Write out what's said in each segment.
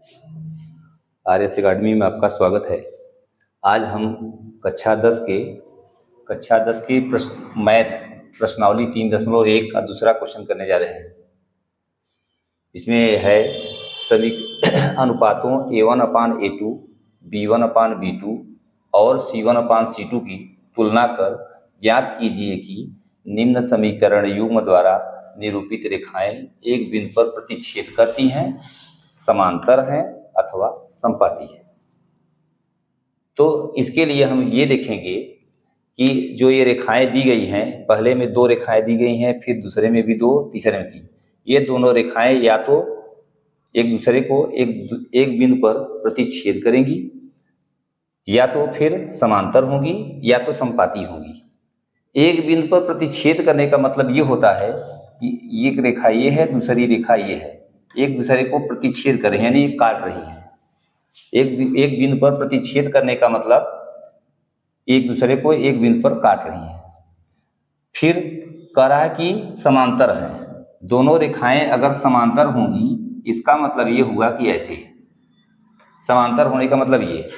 आर्यस academy में आपका स्वागत है। आज हम कक्षा 10 की मैथ प्रश्नावली 3.1 का दूसरा क्वेश्चन करने जा रहे हैं। इसमें है सभी अनुपातों A1/A2, B1/B2 और C1/C2 की तुलना कर ज्ञात कीजिए कि निम्न समीकरण युग्म द्वारा निरूपित रेखाएं एक बिंदु पर प्रतिच्छेद करती हैं, समांतर हैं अथवा संपाती है। तो इसके लिए हम ये देखेंगे कि जो ये रेखाएं दी गई हैं, पहले में 2 रेखाएं दी गई हैं, फिर दूसरे में भी 2, तीसरे में 3। ये दोनों रेखाएं या तो एक दूसरे को एक बिंदु पर प्रतिच्छेद करेंगी, या तो फिर समांतर होंगी, या तो संपाती होंगी। एक बिंदु पर प्रतिच्छेद करने का मतलब ये होता है कि एक रेखा ये है, दूसरी रेखा ये है, एक दूसरे को प्रतिच्छेद कर रही है, यानी काट रही है। एक बिंदु पर प्रतिच्छेद करने का मतलब एक दूसरे को एक बिंदु पर काट रही है। फिर कह रहा है कि समांतर है। दोनों रेखाएं अगर समांतर होंगी, इसका मतलब ये हुआ कि ऐसे समांतर होने का मतलब ये।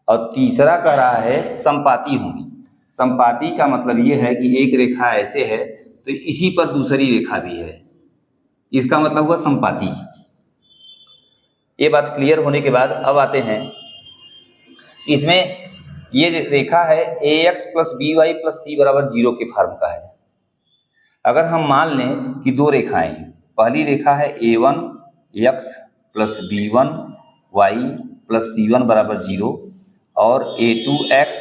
और तीसरा कह रहा है संपाती होंगी। संपाती का मतलब ये है कि एक रेखा ऐसे है तो इसी पर दूसरी रेखा भी है, इसका मतलब हुआ संपाती। ये बात क्लियर होने के बाद अब आते हैं, इसमें ये रेखा है ax + by + c = 0 के फॉर्म का है। अगर हम मान लें कि 2 रेखाएं, पहली रेखा है a1x + b1y + c1 = 0 और a2x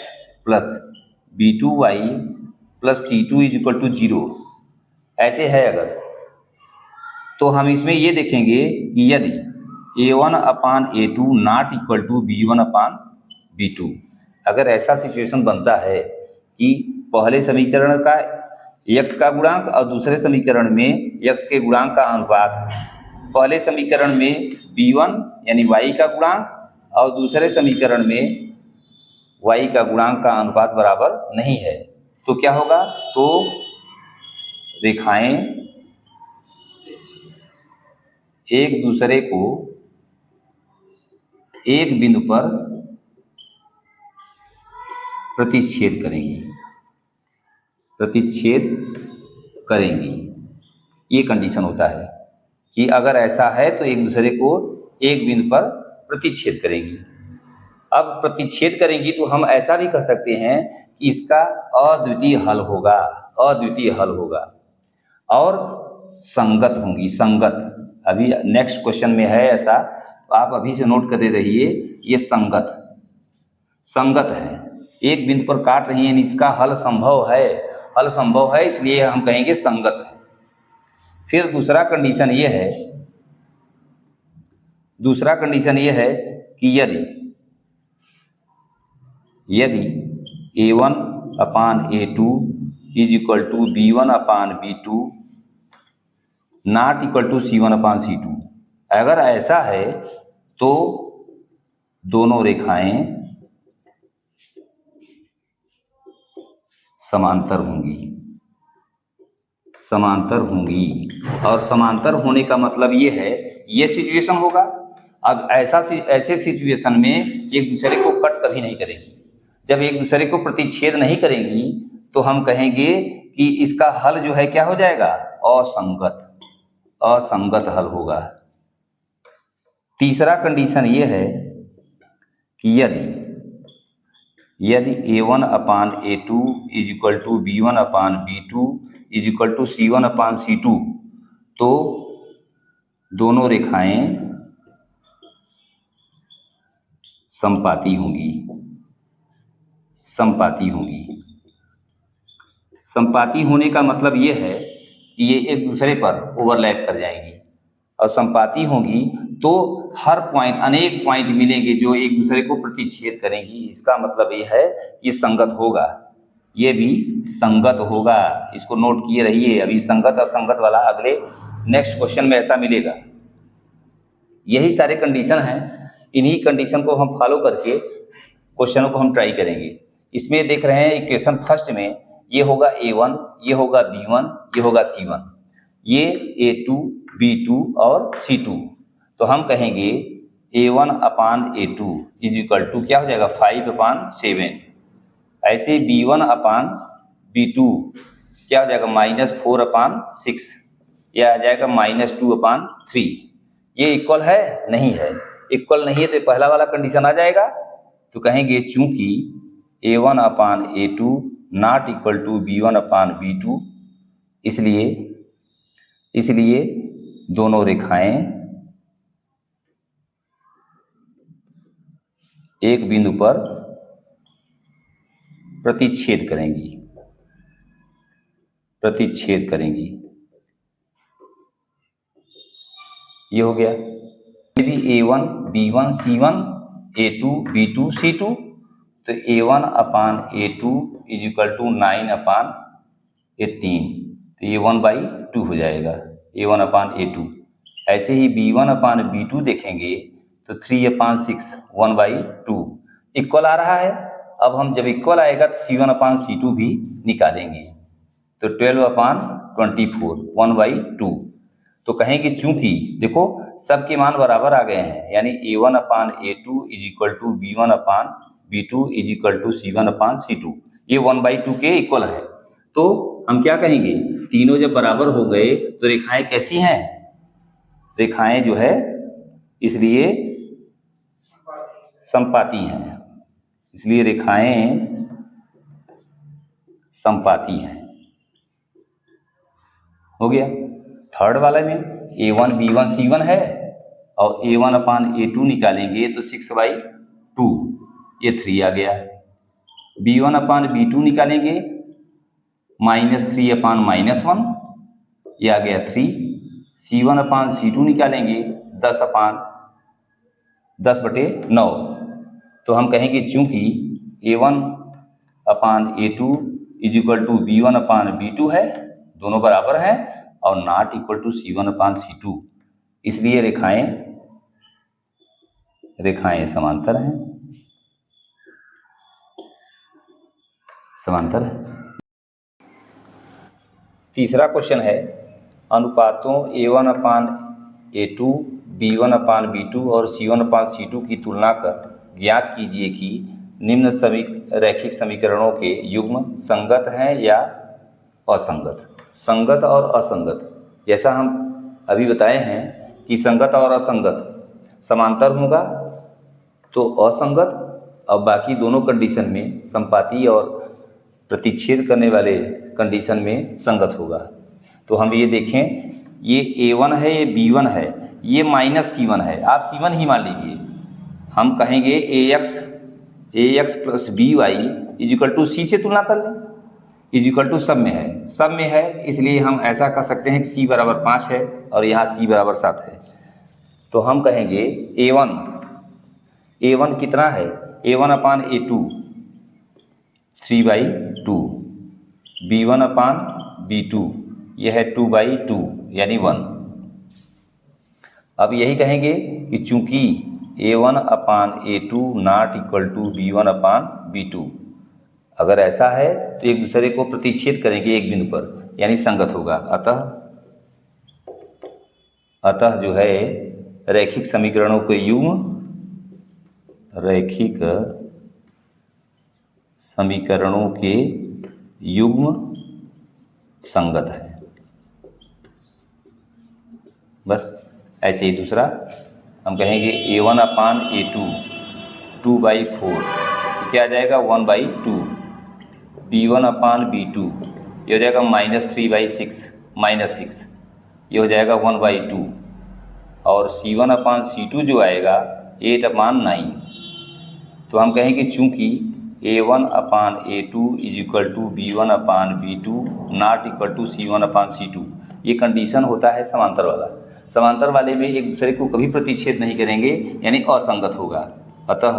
+ b2y + c2 = 0, ऐसे है अगर, तो हम इसमें ये देखेंगे कि यदि a1/a2 ≠ b1/b2, अगर ऐसा सिचुएशन बनता है कि पहले समीकरण का x का गुणांक और दूसरे समीकरण में x के गुणांक का अनुपात, पहले समीकरण में b1 यानी y का गुणांक और दूसरे समीकरण में y का गुणांक का अनुपात बराबर नहीं है, तो क्या होगा? तो रेखाएं एक दूसरे को एक बिंदु पर प्रतिच्छेद करेंगी। ये कंडीशन होता है कि अगर ऐसा है तो एक दूसरे को एक बिंदु पर प्रतिच्छेद करेंगी। अब प्रतिच्छेद करेंगी तो हम ऐसा भी कह सकते हैं कि इसका अद्वितीय हल होगा और संगत होंगी। संगत अभी नेक्स्ट क्वेश्चन में है ऐसा, तो आप अभी से नोट करते रहिए। ये संगत है, एक बिंदु पर काट रही है, इसका हल संभव है, इसलिए हम कहेंगे संगत है। फिर दूसरा कंडीशन ये है कि यदि a1/a2 = b1/b2 ≠ c1/c2, अगर ऐसा है तो दोनों रेखाएं समांतर होंगी और समांतर होने का मतलब ये है, ये सिचुएशन होगा। अब ऐसे सिचुएशन में एक दूसरे को कट कभी नहीं करेंगी। जब एक दूसरे को प्रतिच्छेद नहीं करेंगी तो हम कहेंगे कि इसका हल जो है क्या हो जाएगा? असंगत हल होगा। तीसरा कंडीशन ये है कि यदि a1/a2 = b1/b2 = c1/c2, तो दोनों रेखाएं संपाती होंगी। संपाती होने का मतलब ये है कि ये एक दूसरे पर ओवरलैप कर जाएंगी, और संपाती होंगी तो हर पॉइंट, अनेक पॉइंट मिलेंगे जो एक दूसरे को प्रतिच्छेद करेंगी। इसका मतलब ये है कि संगत होगा, ये भी संगत होगा। इसको नोट किए रहिए। अभी संगत असंगत वाला अगले नेक्स्ट क्वेश्चन में ऐसा मिलेगा। यही सारे कंडीशन हैं, इन्हीं कंडीशन को हम फॉलो करके क्वेश्चनों को हम ट्राई करेंगे। इसमें देख रहे हैं इक्वेशन फर्स्ट में ये होगा a1, ये होगा b1, ये होगा c1, ये a2, b2 और c2। तो हम कहेंगे A1 upon A2 is equal to क्या हो जाएगा 5/7। ऐसे B1 अपान B2 क्या हो जाएगा -4/6 या आ जाएगा -2/3। ये इक्वल है नहीं है, इक्वल नहीं है तो पहला वाला कंडीशन आ जाएगा। तो कहेंगे चूंकि A1 upon A2 not equal to B1 upon B2, इसलिए दोनों रेखाएं एक बिंदु पर प्रतिच्छेद करेंगी। ये हो गया। यदि A1 B1 C1 A2 B2 C2 तो A1 upon A2 is equal to 9/18, तो ये 1/2 हो जाएगा A1 अपान A2। ऐसे ही B1 अपान B2 देखेंगे तो 3/6 1/2 इक्वल आ रहा है। अब हम जब इक्वल आएगा तो C1 अपान C2 भी निकालेंगे, तो 12/24 1/2। तो कहेंगे चूंकि देखो सबके मान बराबर आ गए हैं, यानी A1 upon A2 is equal to B1 upon B2 is equal to C1 upon C2, ये 1/2 के इक्वल है। तो हम क्या कहेंगे, तीनों जब बराबर हो गए तो रेखाएं कैसी हैं, रेखाएं जो है इसलिए समपाती हैं, इसलिए रेखाएं समपाती हैं। हो गया। थर्ड वाला में A1 B1 C1 है और A1 अपान A2 निकालेंगे तो 6/2, ये 3 आ गया है। B1 अपान B2 निकालेंगे -3 अपान -1, ये आ गया 3। C1 अपान C2 निकालेंगे 10/9। तो हम कहेंगे चूंकि A1 upon A2 is equal to B1 upon B2 है, दोनों बराबर हैं और not equal to C1 upon C2, इसलिए रेखाएं समांतर हैं। तीसरा क्वेश्चन है अनुपातों A1 upon A2 B1 upon B2 और C1 अपान C2 की तुलना कर ज्ञात कीजिए कि निम्न रैखिक समीकरणों के युग्म संगत हैं या असंगत। संगत और असंगत, जैसा हम अभी बताए हैं कि संगत और असंगत समांतर होगा तो असंगत, और बाकी दोनों कंडीशन में संपाती और प्रतिच्छेद करने वाले कंडीशन में संगत होगा। तो हम ये देखें, ये A1 है, ये B1 है, ये -C1 है, आप C1 ही मान लीजिए। हम कहेंगे AX plus BY is equal to C से तुलना कर लें, इज इक्वल टू सब में है, इसलिए हम ऐसा कर सकते हैं कि C बराबर 5 है और यहाँ C बराबर 7 है। तो हम कहेंगे A1 कितना है, A1 upon A2 3/2, B1 upon B2 यह है 2/2 यानी 1। अब यही कहेंगे कि चूंकि A1 upon A2 not equal to B1 upon B2, अगर ऐसा है तो एक दूसरे को प्रतिच्छेद करेंगे एक बिंदु पर, यानी संगत होगा। अतः जो है रैखिक समीकरणों के युग्म संगत है। बस ऐसे ही दूसरा हम कहेंगे A1 अपान A2 2/4, क्या आ जाएगा 1/2। B1 अपान B2 ये हो जाएगा -3/6 ये हो जाएगा 1/2, और C1 अपान C2 जो आएगा 8/9। तो हम कहेंगे चूंकि A1 upon A2 is equal to B1 upon B2 not equal to C1 upon C2, ये कंडीशन होता है समांतर वाला। समांतर वाले में एक दूसरे को कभी प्रतिच्छेद नहीं करेंगे, यानी असंगत होगा। अतः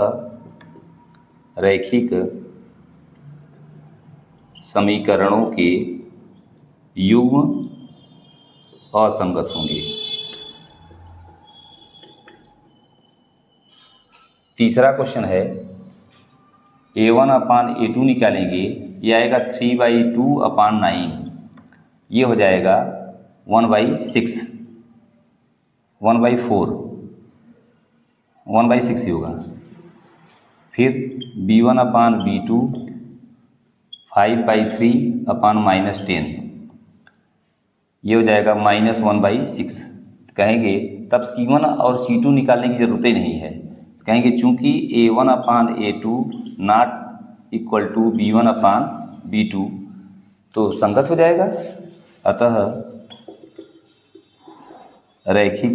रैखिक समीकरणों के युग्म असंगत होंगे। तीसरा क्वेश्चन है A1 अपान A2 निकालेंगे, ये आएगा 3/2/9, ये हो जाएगा 1/6 1/4 1/6 ही होगा। फिर B1 अपान B2 5/3 अपान -10, ये हो जाएगा -1/6। कहेंगे तब C1 और C2 निकालने की ज़रूरत ही नहीं है। कहेंगे चूंकि A1 upon A2 not equal to B1 upon B2 तो संगत हो जाएगा। अतः रैखिक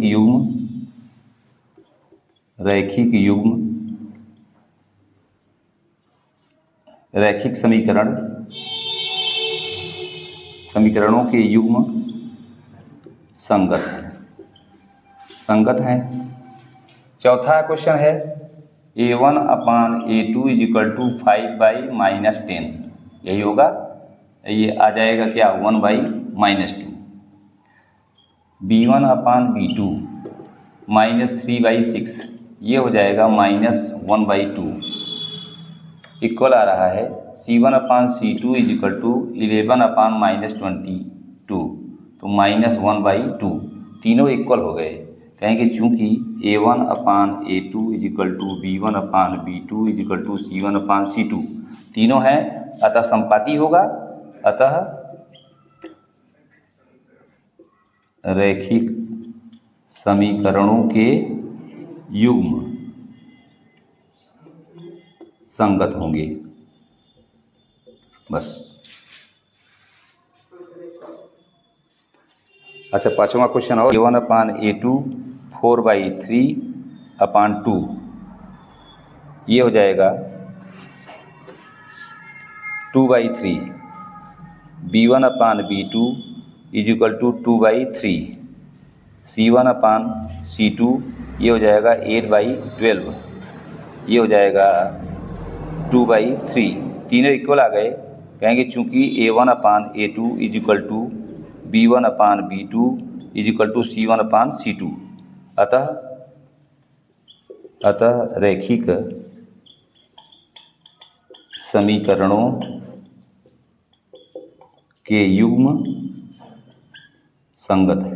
समीकरणों के युग्म संगत हैं। चौथा क्वेश्चन है A1 upon A2 is equal to 5/-10, यही होगा। ये आ जाएगा क्या 1/-2। B1 अपान B2 -3/6, ये हो जाएगा -1/2। इक्वल आ रहा है C1 upon C2 is equal to 11 upon -22, तो -1/2। तीनों इक्वल हो गए। कहेंगे चूंकि A1 upon A2 is equal to B1 upon B2 is equal to C1 upon C2 तीनों हैं, अतः संपाती होगा। अतः रैखिक समीकरणों के युग्म संगत होंगे। बस। अच्छा, पांचवा क्वेश्चन और A1 अपान A2 4/3 अपान 2, ये हो जाएगा 2/3। B1 upon B2 is equal to 2/3। C1 upon C2 ये हो जाएगा 8/12, ये हो जाएगा 2/3। तीनों इक्वल आ गए। कहेंगे चूंकि A1 upon A2 is equal to B1 upon B2 is equal to C1 upon C2, अतः रैखिक समीकरणों के युग्म संगत है।